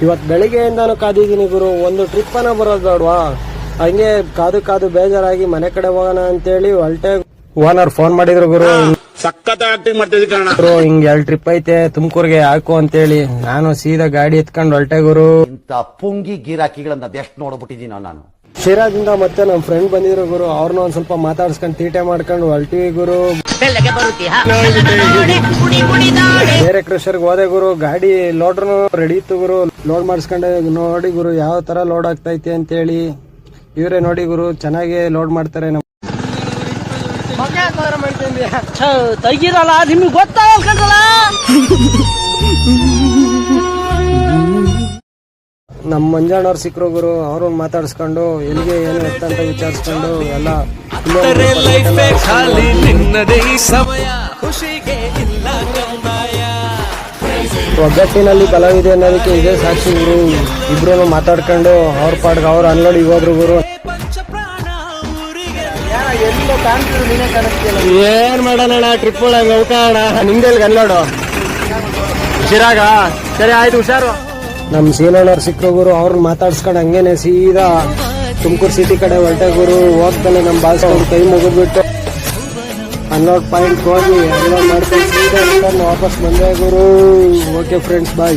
ಇವತ್ತು ಬೆಳಿಗ್ಗೆಯಿಂದಾನು ಕಾದಿದ್ದೀನಿ ಗುರು, ಒಂದು ಟ್ರಿಪ್ ಅನ್ನ ಬರೋದು ಬೇಡವಾ? ಹಂಗೆ ಕಾದು ಬೇಜಾರಾಗಿ ಮನೆ ಕಡೆ ಹೋಗೋಣ ಅಂತೇಳಿ ಹೊರಟೆ. ಓನರ್ ಫೋನ್ ಮಾಡಿದ್ರು ಗುರು, ಸಖತ್ ಆಕ್ಟಿಂಗ್ ಮಾಡ್ತಿದ್ವಿ ಕಣ ಹಿಂಗ್ 2 ಟ್ರಿಪ್ ಐತೆ ತುಮಕೂರ್ಗೆ ಹಾಕು ಅಂತೇಳಿ. ನಾನು ಸೀದಾ ಗಾಡಿ ಎತ್ಕೊಂಡು ಹೊರಟೆ ಗುರು. ಇಂತ ಪುಂಗಿ ಗಿರಾಕಿಗಳನ್ನ ಅದೆಷ್ಟು ನೋಡ್ಬಿಟ್ಟಿದೀನೋ ನಾನು. ಶಿರಾದಿಂದ ಮತ್ತೆ ನಮ್ ಫ್ರೆಂಡ್ ಬಂದಿದ್ರು ಗುರು, ಅವ್ರನ್ನ ಒಂದ್ ಸ್ವಲ್ಪ ಮಾತಾಡ್ಸ್ಕೊಂಡು ತೀಟೆ ಮಾಡ್ಕೊಂಡು ಹೊರಟಿವಿ ಗುರು. ಬೇರೆ ಕ್ರಷರ್ಗೆ ಹೋದೆ ಗುರು, ಗಾಡಿ ಲೋಡ್ರು ರೆಡಿ ಇತ್ತು ಗುರು. ಲೋಡ್ ಮಾಡಿಸ್ಕೊಂಡೆ, ನೋಡಿ ಗುರು ಯಾವ ತರ ಲೋಡ್ ಆಗ್ತೈತೆ ಅಂತೇಳಿ. ಇವ್ರೆ ನೋಡಿ ಗುರು, ಚೆನ್ನಾಗಿ ಲೋಡ್ ಮಾಡ್ತಾರೆ. ತೆಗಿರಲ್ಲ, ನಿಮ್ಗೆ ಗೊತ್ತಾಗಲ್ಲ. ನಮ್ ಮಂಜಣ್ಣವ್ರು ಸಿಕ್ಕರು ಗುರು, ಅವ್ರನ್ನ ಮಾತಾಡ್ಸ್ಕೊಂಡು ಎಲ್ಲಿಗೆ ಏನು ಎತ್ತ ಅಂತ ವಿಚಾರಿಸ್ಕೊಂಡು ಎಲ್ಲ ಒಗ್ಗಟ್ಟಿನಲ್ಲಿ ಬಲವಿದೆ ಅನ್ನೋದಕ್ಕೆ ಇದೇ ಸಾಕ್ಷಿ ಗುರು. ಇಬ್ರು ಮಾತಾಡ್ಕೊಂಡು ಅವ್ರ ಪಾಡ್ಗೆ ಅವ್ರು ಅನ್ಲೋಡಿಗೆ ಹೋದ್ರು ಗುರು. ಏನ್ ಮಾಡೋಣ ಟ್ರಿಪ್ ಒಳಗೆ ಹೋಗೋಣ, ನಿಮ್ದೆಲ್ಗೆ ಅನ್ಲೋಡು ಶಿರಾಗ. ಸರಿ ಆಯ್ತು, ಹುಷಾರು. ನಮ್ ಸೀನಣ್ಣವ್ರು ಸಿಕ್ಕರು ಗುರು, ಅವ್ರನ್ನ ಮಾತಾಡ್ಸ್ಕೊಂಡು ಹಂಗೇನೆ ಸೀದಾ ತುಮಕೂರು ಸಿಟಿ ಕಡೆ ಹೊರಟೆ ಗುರು. ಹೋಗ್ತಾನೆ ನಮ್ ಬಾಸ್ ಅವ್ರ ಕೈ ಮುಗಿದ್ಬಿಟ್ಟು ಅನ್ಲೋಡ್ ಪಾಯಿಂಟ್ ಹೋಗಿ ಅನ್ಲೋಡ್ ಮಾಡ್ಕೊಂಡು ಸೀದಾ ವಾಪಸ್ ಬಂದೆ ಗುರು. ಓಕೆ ಫ್ರೆಂಡ್ಸ್, ಬಾಯ್.